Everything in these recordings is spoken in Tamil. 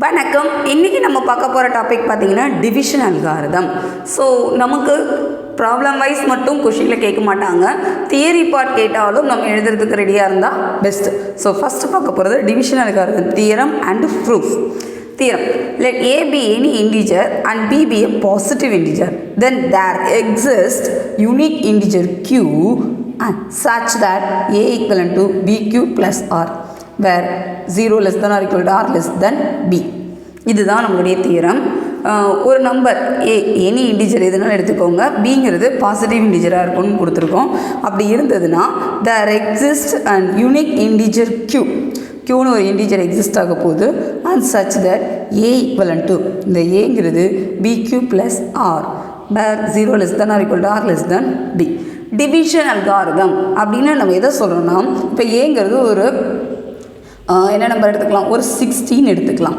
வணக்கம். இன்றைக்கி நம்ம பார்க்க போகிற டாபிக் பார்த்திங்கன்னா டிவிஷன் அல்காரிதம். ஸோ நமக்கு ப்ராப்ளம் வைஸ் மட்டும் கொஷினில் கேட்க மாட்டாங்க, தியரி பார்ட் கேட்டாலும் நம்ம எழுதுறதுக்கு ரெடியாக இருந்தால் பெஸ்ட்டு. ஸோ ஃபஸ்ட்டு பார்க்க போகிறது division algorithm, theorem and proof. Theorem. Let A be any integer and B be a positive integer. Then there exists unique integer Q and such that A equivalent to BQ plus R, where 0 less than or equal to R less than B. இதுதான் நம்மளுடைய தியரம். ஒரு நம்பர் ஏ எனி இன்டிஜர் எதுனாலும் எடுத்துக்கோங்க, பிங்கிறது பாசிட்டிவ் இன்டிஜராக இருக்கும்னு கொடுத்துருக்கோம். அப்படி இருந்ததுன்னா there exists an unique integer Q. Qன்னு ஒரு இன்டிஜர் எக்ஸிஸ்ட் ஆக போகுது. And such that a equal to இந்த ஏங்கிறது b q plus r where 0 less than or equal to r less than b. Division algorithm அப்படின்னு நம்ம எதை சொல்கிறோன்னா, இப்போ ஏங்கிறது ஒரு என்ன நம்பர் எடுத்துக்கலாம், ஒரு 16 எடுத்துக்கலாம்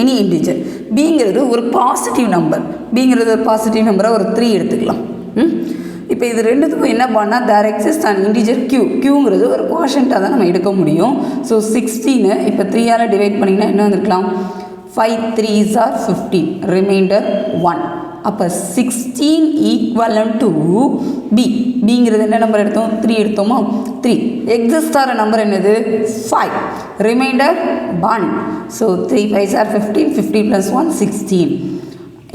எனி இன்டிஜர். பிங்கிறது ஒரு பாசிட்டிவ் நம்பர், பிங்கிறது ஒரு பாசிட்டிவ் நம்பராக ஒரு 3 எடுத்துக்கலாம். இப்போ இது ரெண்டுத்துக்கும் என்ன பண்ணால் தேர் எக்ஸிஸ்ட் அண்ட் இன்டிஜர் க்யூங்கிறது ஒரு குவாஷன்ட்டாக தான் நம்ம எடுக்க முடியும். ஸோ 16 இப்போ 3ஆல் டிவைட் பண்ணிங்கன்னா என்ன வந்துருக்கலாம், 5 3s are 15, ரிமைண்டர் 1. அப்போ 16 ஈக்குவலன் டு பிங்கிறது என்ன நம்பர் எடுத்தோம், 3 எடுத்தோமா, 3. எக்ஸிஸ்ட் ஆகிற நம்பர் என்னது, 5, ரிமைண்டர் 1. So 3 5s are 15, 15 + 1 16.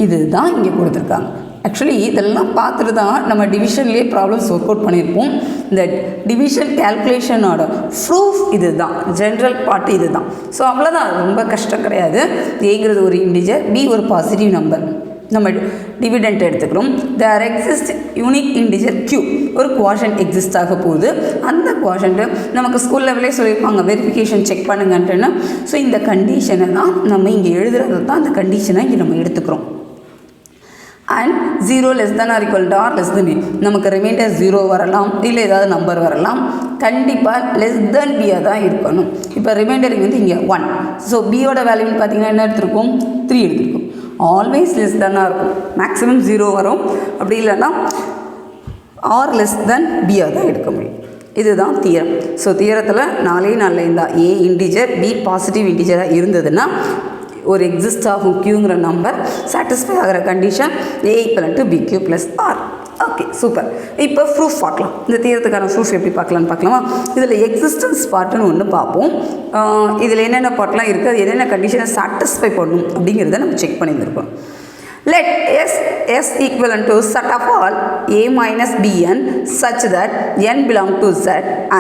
இதுதான் இங்கே கொடுத்துருக்காங்க. ஆக்சுவலி இதெல்லாம் பார்த்துட்டு தான் நம்ம டிவிஷன்லேயே ப்ராப்ளம்ஸ் ஒர்க் அவுட் பண்ணியிருப்போம். இந்த டிவிஷன் கேல்குலேஷனோட ப்ரூஃப் இது தான், ஜென்ரல் பார்ட் இது தான். ஸோ அவ்வளோதான், ரொம்ப கஷ்டம் கிடையாது. ஏங்கிறது ஒரு இன்டிஜர், பி ஒரு பாசிட்டிவ் நம்பர், நம்ம டிவிடெண்ட் எடுத்துக்கிறோம். There exist unique integer q, ஒரு குவாஷன்ட் எக்ஸிஸ்ட் ஆக போகுது. அந்த குவாஷன்ட்டு நமக்கு ஸ்கூல் லெவலே சொல்லியிருப்பாங்க, வெரிஃபிகேஷன் செக் பண்ணுங்கன்ட்டுன்னு. ஸோ இந்த கண்டிஷனை தான் நம்ம இங்கே எழுதுறது தான், அந்த கண்டிஷனை இங்கே நம்ம எடுத்துக்கிறோம். And 0 less than or equal to r less than b, நமக்கு ரிமைண்டர் 0 வரலாம், இல்லை ஏதாவது நம்பர் வரலாம். கண்டிப்பாக லெஸ் தென் பியாக தான் இருக்கணும். இப்போ ரிமைண்டரிங் வந்து இங்கே 1. ஸோ பியோட வேல்யூன்னு பார்த்தீங்கன்னா என்ன எடுத்துருக்கோம், 3 எடுத்துருக்கோம். ஆல்வேஸ் லெஸ் தென்னாக இருக்கும், மேக்ஸிமம் 0 வரும். அப்படி இல்லைன்னா ஆர் லெஸ் தென் பியாக தான் எடுக்க முடியும். இதுதான் தியரம். ஸோ தியரத்தில் 4 இருந்தால் ஏ இன்டிஜர், பி பாசிட்டிவ் இன்டிஜராக இருந்ததுன்னா ஒரு எக்ஸிஸ்ட் ஆகும் க்யூங்கிற நம்பர், சாட்டிஸ்ஃபை ஆகிற condition a equal to b q plus r. Okay, super. இப்போ ப்ரூஃப் பார்க்கலாம். இந்த தியரத்துக்கான ப்ரூஃப் எப்படி பார்க்கலான்னு பார்க்கலாமா. இதில் எக்ஸிஸ்டன்ஸ் பார்ட்டுன்னு ஒன்று பார்ப்போம். இதில் என்னென்ன பார்ட்லாம் இருக்குது, அது என்னென்ன கண்டிஷனை சாட்டிஸ்ஃபை பண்ணணும் அப்படிங்கிறத நம்ம செக் பண்ணியிருக்கோம். Let S equivalent to set of all A minus Bn such that n belong to Z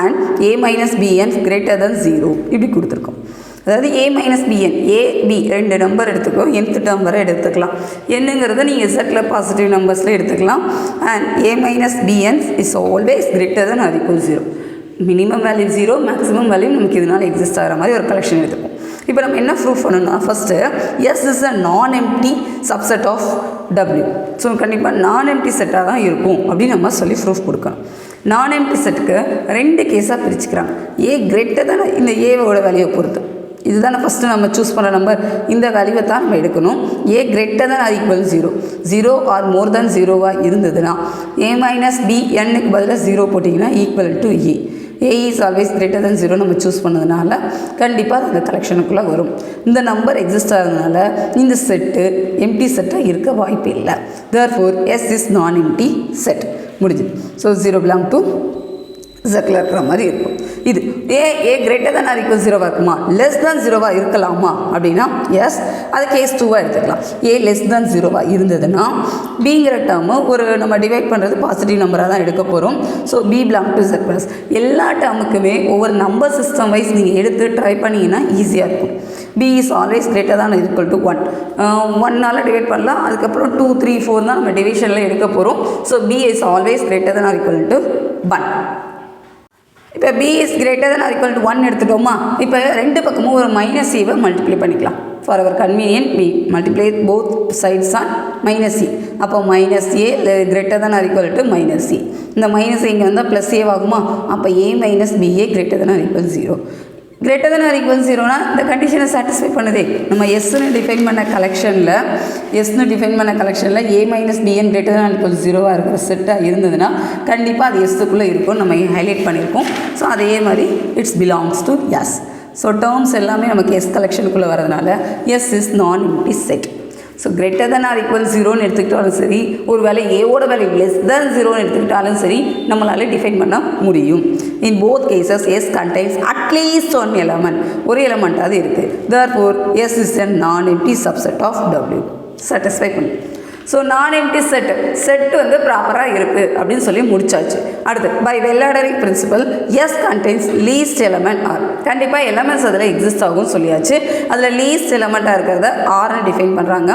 and A minus Bn greater than 0 இப்படி கொடுத்துருக்கோம். அதாவது A minus b n, a b ரெண்டு நம்பர் எடுத்துக்கோ, nth நம்பரை எடுத்துக்கலாம். என்னங்கிறத நீங்கள் செட்டில் பாசிட்டிவ் நம்பர்ஸில் எடுத்துக்கலாம். And A minus b n is always greater than or equal 0. Minimum value 0, maximum value நமக்கு இதனால் எக்ஸிஸ்ட் ஆகிற மாதிரி ஒரு கலெக்ஷன் எடுத்துப்போம். இப்போ நம்ம என்ன ப்ரூஃப் பண்ணணும்னா, first S is a non empty subset of W. So கண்டிப்பாக நான் எம்டி செட்டாக தான் இருக்கும் அப்படின்னு நம்ம சொல்லி ப்ரூஃப் கொடுக்கணும். நான் எம்டி செட்டுக்கு 2 கேஸாக பிரிச்சுக்கிறாங்க. ஏ கிரேட்டர் தான் இந்த ஏவோட வேல்யூவை பொறுத்து, இதுதானே ஃபஸ்ட்டு நம்ம சூஸ் பண்ணுற நம்பர், இந்த வேல்யூவை தான் நம்ம எடுக்கணும். ஏ greater than R equal 0 R மோர் தென் 0வாக இருந்ததுன்னா ஏ மைனஸ் பி என்னுக்கு பதிலாக 0 போட்டிங்கன்னா equal to A. A is always greater தென் 0 நம்ம சூஸ் பண்ணதுனால கண்டிப்பாக அந்த கலெக்ஷனுக்குள்ளே வரும். இந்த நம்பர் எக்ஸிஸ்ட் ஆகிறதுனால இந்த செட்டு எம்டி செட்டாக இருக்க வாய்ப்பு இல்லை. Therefore S is non empty set, முடிஞ்சு. ஸோ 0 பிலாங் டு செட்டில் இருக்கிற மாதிரி இருக்கும். இது ஏ கிரேட்டர் தான் ஆர் ஈக்குவல் 0வாக இருக்குமா, லெஸ் தான் 0வாக இருக்கலாமா அப்படின்னா எஸ், அது கேஸ் 2வாக எடுத்துக்கலாம். ஏ லெஸ் தான் 0வாக இருந்ததுன்னா பிங்கிற டேர்மு ஒரு நம்ம டிவைட் பண்ணுறது பாசிட்டிவ் நம்பராக தான் எடுக்க போகிறோம். So b belong to Z plus. எல்லா டேர்முக்குமே ஒவ்வொரு நம்பர் சிஸ்டம் வைஸ் நீங்கள் எடுத்து ட்ரை பண்ணிங்கன்னா ஈஸியாக இருக்கும். B is always greater than equal to 1, 1ஆல் divide பண்ணலாம். அதுக்கப்புறம் 2 3 4 தான் நம்ம டிவிஷனில் எடுக்க போகிறோம். So b is always greater than equal to 1. இப்போ b is greater than or equal to 1 எடுத்துட்டோமா. இப்போ ரெண்டு பக்கமும் ஒரு மைனஸ் ஏவை மல்டிப்ளை பண்ணிக்கலாம். For our convenient we multiply both sides on minus c. அப்போ minus a greater than or equal to minus c. இந்த மைனஸ் இங்கே வந்தால் ப்ளஸ் ஏ ஆகுமா. அப்போ a minus b a greater than or equal 0. Greater than or equal 0னா இந்த கண்டிஷனை சாட்டிஸ்ஃபை பண்ணுதே. நம்ம எஸ்ன்னு டிஃபைன் பண்ண கலெக்ஷனில் a minus b n greater than or equal 0வாக இருக்கிற செட்டாக இருந்ததுன்னா கண்டிப்பாக அது எஸ்ஸுக்குள்ளே இருக்கும், நம்ம ஹைலைட் பண்ணியிருக்கோம். ஸோ அதே மாதிரி it's belongs to S. So terms எல்லாமே நமக்கு எஸ் கலெக்ஷனுக்குள்ளே வரதுனால S is non empty set. So greater than or equal ஜீரோன்னு எடுத்துக்கிட்டாலும் சரி, ஒரு வேலை ஏவோட வேல்யூ லெஸ் தென் ஜீரோன்னு எடுத்துக்கிட்டாலும் சரி நம்மளால் டிஃபைன் பண்ண முடியும். In both cases S contains at least one element, ஒரு எலமெண்ட்டாவது இருக்குது. Therefore S is a non empty subset of W. Satisfy பண்ணு. ஸோ நான் எம்டி செட்டு வந்து ப்ராப்பராக இருக்குது அப்படின்னு சொல்லி முடிச்சாச்சு. அடுத்து by well ordering principle S contains least element r. கண்டிப்பாக எலமெண்ட்ஸ் அதில் எக்ஸிஸ்ட் ஆகும்னு சொல்லியாச்சு. அதில் லீஸ்ட் எலமெண்ட்டாக இருக்கிறத ஆர்னு டிஃபைன் பண்ணுறாங்க.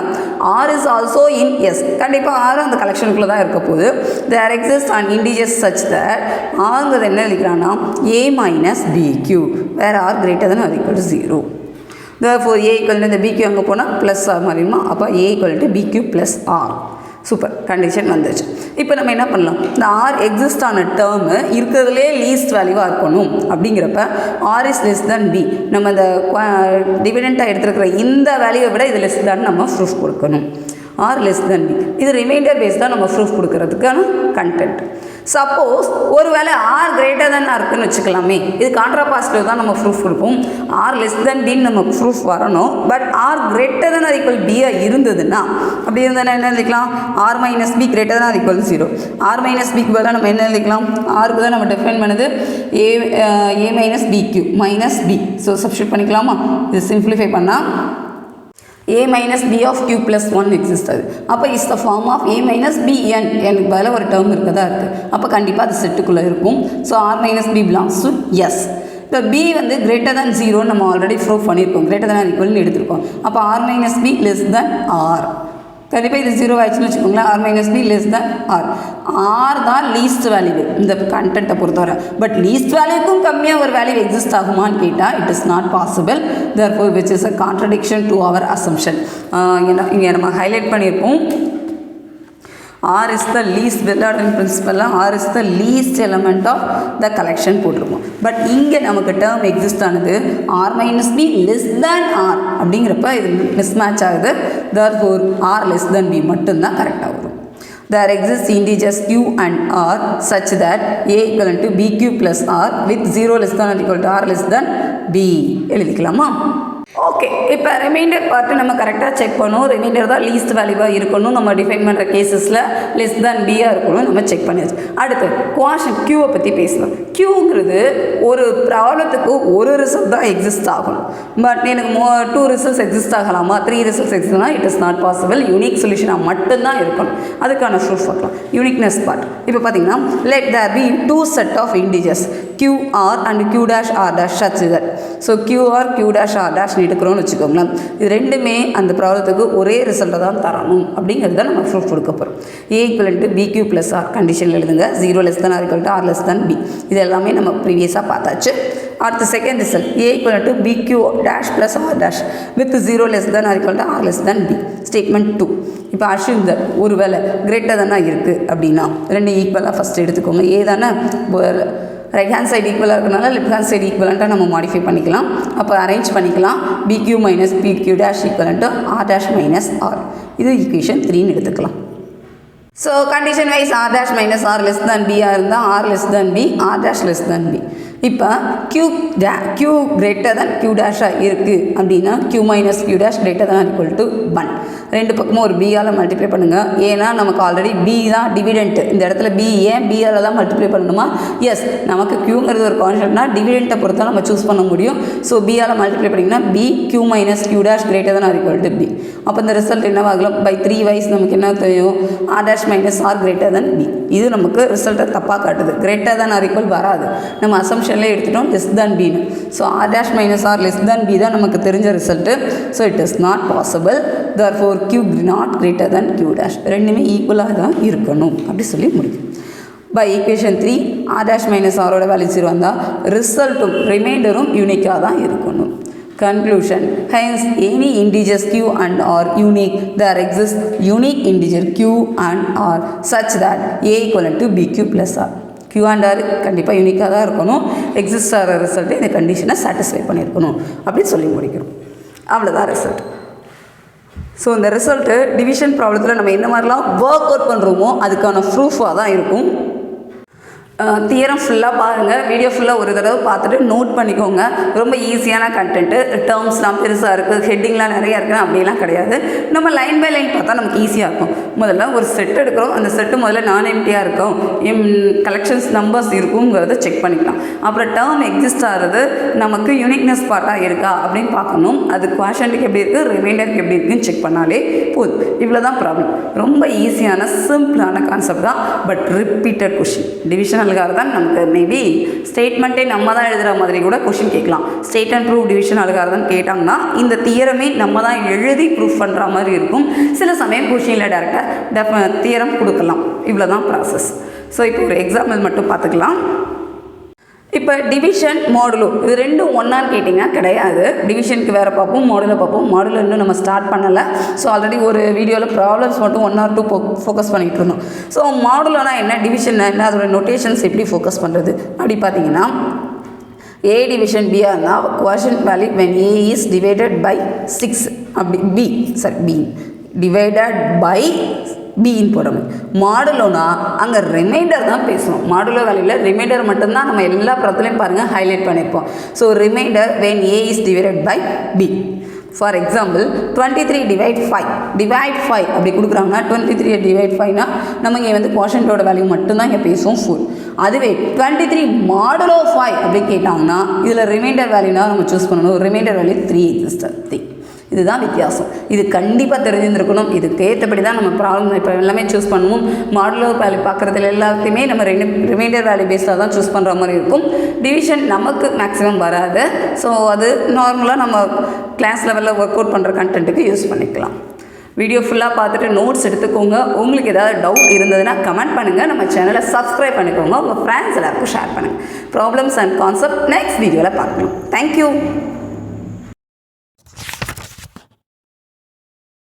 R is also in S. கண்டிப்பாக ஆர் அந்த கலெக்ஷனுக்குள்ளே தான் இருக்க போகுது. There exist and integers such that ஆர்ங்கிறது என்ன எழுதிக்கிறான்னா a minus bq where r greater than or equal to 0. Therefore a equal to இந்த bq அங்கே போனால் ப்ளஸ் ஆர் மாதிரிமா, அப்போ a equal to bq plus r. Super, condition வந்துச்சு. இப்போ நம்ம என்ன பண்ணலாம், இந்த ஆர் எக்ஸிஸ்ட் ஆன டேர்மு இருக்கிறதுலே லீஸ்ட் வேல்யூவாக இருக்கணும். அப்படிங்கிறப்ப r is less than b, நம்ம இந்த டிவிடெண்ட்டாக எடுத்துருக்கிற இந்த வேல்யூவை விட இது லெஸ் தான் நம்ம ப்ரூஃப் கொடுக்கணும். ஆர் லெஸ் தேன் பி, இது ரிமைண்டர் பேஸ் தான் நம்ம ப்ரூஃப் கொடுக்கறதுக்கான கண்டென்ட். சப்போஸ் ஒரு வேளை ஆர் கிரேட்டர் தென் இருக்குன்னு வச்சுக்கலாமே, இது கான்ட்ராபாசிட்டிவ் தான் நம்ம ப்ரூஃப் கொடுப்போம். ஆர் லெஸ் தென் பின்னு நம்ம ப்ரூஃப் வரணும். But r greater than or equal பியாக இருந்ததுன்னா, அப்படி இருந்தால் என்ன எழுதிக்கலாம், r minus b greater than or equal 0. R minus பிக்கு பதிலாக நம்ம என்ன எழுதிக்கலாம், ஆருக்கு தான் நம்ம டிஃபைன் பண்ணது a minus b q minus b. So substitute பண்ணிக்கலாமா, இது சிம்பிளிஃபை பண்ணால் a minus b of q plus 1 exist ஆகுது. அப்போ is the form of a minus b n. எனக்கு பதில் ஒரு டேர்ம் இருக்கதா இருக்குது. அப்போ கண்டிப்பாக அது செட்டுக்குள்ளே இருக்கும். So r minus b belongs to S. இப்போ பி வந்து கிரேட்டர் தேன் 0 நம்ம ஆல்ரெடி ப்ரூவ் பண்ணியிருக்கோம், கிரேட்டர் தேன் ஆர் ஈக்குவல்னு எடுத்திருக்கோம். அப்போ r minus b less than r. கண்டிப்பாக இது 0 ஆயிடுச்சுன்னு வச்சுக்கோங்களேன். R minus b less than r. R தான் லீஸ்ட் வேல்யூ இந்த கண்டென்ட்டை பொறுத்தவரை. பட் லீஸ்ட் வேல்யூக்கும் கம்மியாக ஒரு வேல்யூ எக்ஸிஸ்ட் ஆகுமான்னு கேட்டால் it is not possible. Therefore which is a contradiction to our assumption. இங்கே நம்ம ஹைலைட் பண்ணியிருப்போம், R is the least well ordered principle, R is the least element of the collection போட்டிருப்போம். பட் இங்கே நமக்கு டேர்ம் எக்ஸிஸ்ட் ஆனது R minus B less than R அப்படிங்கிறப்ப இது மிஸ்மேட்ச் ஆகுது. therefore R less than B மட்டும்தான் கரெக்டாக வரும். There exists integers q and r such that a equal to bq plus r with 0 less than or equal to r less than b எழுதிக்கலாமா? ஓகே, இப்போ ரிமைண்டர் பார்த்து நம்ம கரெக்டாக செக் பண்ணுவோம். ரிமைண்டர் தான் லீஸ்ட் வேல்யூவாக இருக்கணும். நம்ம டிஃபைன் பண்ணுற கேசஸில் லெஸ் தேன் பியாக இருக்கணும், நம்ம செக் பண்ணியாச்சு. அடுத்து குவாஷன் க்யூவை பற்றி பேசலாம். க்யூங்கிறது ஒரு ப்ராப்ளத்துக்கு ஒரு ரிசல்ட் தான் எக்ஸிஸ்ட் ஆகணும். பட் எனக்கு 2 ரிசல்ட்ஸ் எக்ஸிஸ்ட் ஆகலாமா, 3 ரிசல்ட்ஸ் எக்ஸிஸ்ட்னா it is not possible. Unique சொல்யூஷனாக மட்டும்தான் இருக்கணும். அதுக்கான ப்ரூஃப் பார்க்கலாம். யூனிக்னஸ் பார்ட் இப்போ பார்த்தீங்கன்னா let there be 2 set of integers QR and Q dash R dash such that. So QR Q dash R dash எடுக்கிறோன்னு வச்சுக்கோங்களேன். இது ரெண்டுமே அந்த ப்ராப்ளத்துக்கு ஒரே ரிசல்ட்டை தான் தரணும் அப்படிங்கிறது தான் நம்ம ப்ரூஃப் கொடுக்க போகிறோம். A equal to BQ plus R கண்டிஷனில் எழுதுங்க. 0 less than R equal to R less than B. இது எல்லாமே நம்ம ப்ரீவியஸாக பார்த்தாச்சு. அடுத்த second result A equal to BQ dash plus R dash with 0 less than R equal to R less than B. Statement 2. இப்போ அஷ்யூம் தட் ஒரு வேளை கிரேட்டர் தானே இருக்குது அப்படின்னா ரெண்டு ஈக்குவலாக ஃபஸ்ட் எடுத்துக்கோங்க. ஏ தானே ரைட் ஹேண்ட் சைடு ஈக்குவலாக இருக்கனால லெஃப்ட் ஹேண்ட் சைடு ஈக்குவலண்ட்டாக நம்ம மாடிஃபை பண்ணிக்கலாம். அப்போ அரேஞ்ச் பண்ணிக்கலாம். BQ minus BQ dash equivalent R dash minus R. இது ஈக்குவேஷன் 3ன்னு எடுத்துக்கலாம். So condition wise R dash minus R less than பியாக இருந்தால் R less than B, R dash less than B. இப்போ Q கிரேட்டர் தேன் Q டேஷாக இருக்குது அப்படின்னா Q minus Q dash greater than equal to 1. ரெண்டு பக்கமும் ஒரு பியால் மல்டிப்ளை பண்ணுங்கள். ஏன்னா நமக்கு ஆல்ரெடி பி தான் டிவிடெண்ட்டு. இந்த இடத்துல பி ஏன் பியால் தான் மல்டிப்ளை பண்ணணுமா? எஸ், நமக்கு க்யூங்கிறது ஒரு கான்செப்ட்னா டிவிடெண்ட்டை பொறுத்தா நம்ம சூஸ் பண்ண முடியும். ஸோ பியால் மல்டிப்ளை பண்ணிங்கன்னா b Q minus Q dash greater than equal to b. அப்போ இந்த ரிசல்ட் என்னவாகலாம்? பை 3 வைஸ் நமக்கு என்ன தெரியும்? R dash minus R greater than b. இது நமக்கு ரிசல்ட்டை தப்பாக காட்டுது. கிரேட்டர் தேன் ஆர் ஈக்குவல் வராது. நம்ம அசம்ஷன்லேயே எடுத்துட்டோம் லெஸ் தேன் பின்னு. So R dash minus R less than b தான் நமக்கு தெரிஞ்ச result. So it is not possible. therefore Q not greater than Q dash. ரெண்டுமே ஈக்குவலாக தான் இருக்கணும் அப்படி சொல்லி முடியும். By equation 3 R dash minus ஆரோட வேல்யூ 0 வந்தால் ரிசல்ட்டும் ரிமைண்டரும் யூனிக்காக தான் இருக்கணும். Conclusion. Hence, any integers Q and R unique. There exists unique integer Q and R such that A equivalent to BQ plus R. Q and R கண்டிப்பாக யூனிக்காக தான் இருக்கணும். எக்ஸிஸ்ட் ஆகிற ரிசல்ட்டு இந்த கண்டிஷனை சாட்டிஸ்ஃபை பண்ணியிருக்கணும் அப்படின்னு சொல்லி முடிக்கிறோம். அவ்வளோதான் ரிசல்ட். ஸோ இந்த ரிசல்ட்டு டிவிஷன் ப்ராப்ளத்தில் நம்ம என்ன மாதிரிலாம் ஒர்க் அவுட் பண்ணுறோமோ அதுக்கான ப்ரூஃபாக தான் இருக்கும். தியரம் ஃபுல்லாக பாருங்கள், வீடியோ ஃபுல்லாக ஒரு தடவை பார்த்துட்டு நோட் பண்ணிக்கோங்க. ரொம்ப ஈஸியான கண்டென்ட்டு, டேர்ம்ஸ்லாம் பெருசாக இருக்குது, ஹெட்டிங்லாம் நிறையா இருக்குது அப்படிலாம் கிடையாது. நம்ம லைன் பை லைன் பார்த்தா நமக்கு ஈஸியாக இருக்கும். முதல்ல ஒரு செட் எடுக்கிறோம், அந்த செட்டு முதல்ல நான் எம்டியாக இருக்கும், கலெக்ஷன்ஸ் நம்பர்ஸ் இருக்குங்கிறத செக் பண்ணிக்கலாம். அப்புறம் டேர்ம் எக்ஸிஸ்ட் ஆகிறது நமக்கு யூனிக்னஸ் பார்ட்டாக இருக்கா அப்படின்னு பார்க்கணும். அது குவாஷன்ட்டுக்கு எப்படி இருக்குது, ரிமைண்டருக்கு எப்படி இருக்குன்னு செக் பண்ணாலே போதும். இவ்வளோ தான் ப்ராப்ளம். ரொம்ப ஈஸியான சிம்பிளான கான்செப்ட் தான், but repeated question. Division algorithm நமக்கு மேபி ஸ்டேட்மெண்ட்டே நம்ம தான் எழுதுகிற மாதிரி கூட கொஷின் கேட்கலாம். State and prove division algorithm கேட்டாங்கன்னா இந்த தியரமே நம்ம தான் எழுதி ப்ரூஃப் பண்ணுற மாதிரி இருக்கும். சில சமயம் கொஷினில் டேரெக்டாக தியரம் கொடுக்கலாம். இவ்வளோ தான் ப்ராசஸ். ஸோ இப்போ ஒரு எக்ஸாம்பிள் மட்டும் பார்த்துக்கலாம். இப்போ டிவிஷன் மாடுலோ இது ரெண்டும் ஒன்றான்னு கேட்டிங்கன்னா கிடையாது. டிவிஷனுக்கு வேறு பார்ப்போம், மாடுலோ பார்ப்போம். மாடுலோ இன்னும் நம்ம ஸ்டார்ட் பண்ணலை. ஸோ ஆல்ரெடி ஒரு வீடியோவில் ப்ராப்ளம்ஸ் மட்டும் 1 or 2 ஃபோக்கஸ் பண்ணிகிட்டு இருந்தோம். ஸோ மாடுலோனா என்ன, டிவிஷன் என்ன, அதோட நோட்டேஷன்ஸ் எப்படி ஃபோக்கஸ் பண்ணுறது அப்படி பார்த்தீங்கன்னா, A division B இருந்தால் quotient value when A is divided by 6 அப்படி B divided by பின்னு போடணும். மாடுலோனா அங்கே ரிமைண்டர் தான் பேசுவோம். மாடுலோ வேல்யூவில் ரிமைண்டர் மட்டும்தான் நம்ம எல்லா படத்துலையும் பாருங்கள் ஹைலைட் பண்ணியிருப்போம். So remainder when a is divided by b. For example 23 divide 5 அப்படி கொடுக்குறாங்க. 23 divide 5னா நம்ம இங்கே வந்து குவாஷன்ட்டோட வேல்யூ மட்டும்தான் இங்கே பேசுவோம் ஃபுல். அதுவே 23 மாடுலோ 5 அப்படி கேட்டாங்கன்னா இதில் ரிமைண்டர் வேல்யூனா நம்ம சூஸ் பண்ணணும். Remainder value 3 exist. இதுதான் வித்தியாசம். இது கண்டிப்பாக தெரிஞ்சிருக்கணும். இதுக்கு ஏற்றபடி தான் நம்ம ப்ராப்ளம் இப்போ எல்லாமே சூஸ் பண்ணுவோம். மாடுலோ வேல்யூ பார்க்குறதுல எல்லாத்தையுமே நம்ம ரிமைண்டர் வேல்யூ பேஸ்டாக தான் சூஸ் பண்ணுற மாதிரி இருக்கும். டிவிஷன் நமக்கு மேக்ஸிமம் வராது. ஸோ அது நார்மலாக நம்ம கிளாஸ் லெவலில் ஒர்க் அவுட் பண்ணுற கண்டென்ட்டுக்கு யூஸ் பண்ணிக்கலாம். வீடியோ ஃபுல்லாக பார்த்துட்டு நோட்ஸ் எடுத்துக்கோங்க. உங்களுக்கு ஏதாவது டவுட் இருந்ததுன்னா கமெண்ட் பண்ணுங்கள். நம்ம சேனலை சப்ஸ்கிரைப் பண்ணிக்கோங்க. உங்கள் ஃப்ரெண்ட்ஸ் எல்லாருக்கும் ஷேர் பண்ணுங்கள். ப்ராப்ளம்ஸ் அண்ட் கான்செப்ட் நெக்ஸ்ட் வீடியோவில் பார்க்கலாம். தேங்க்யூ.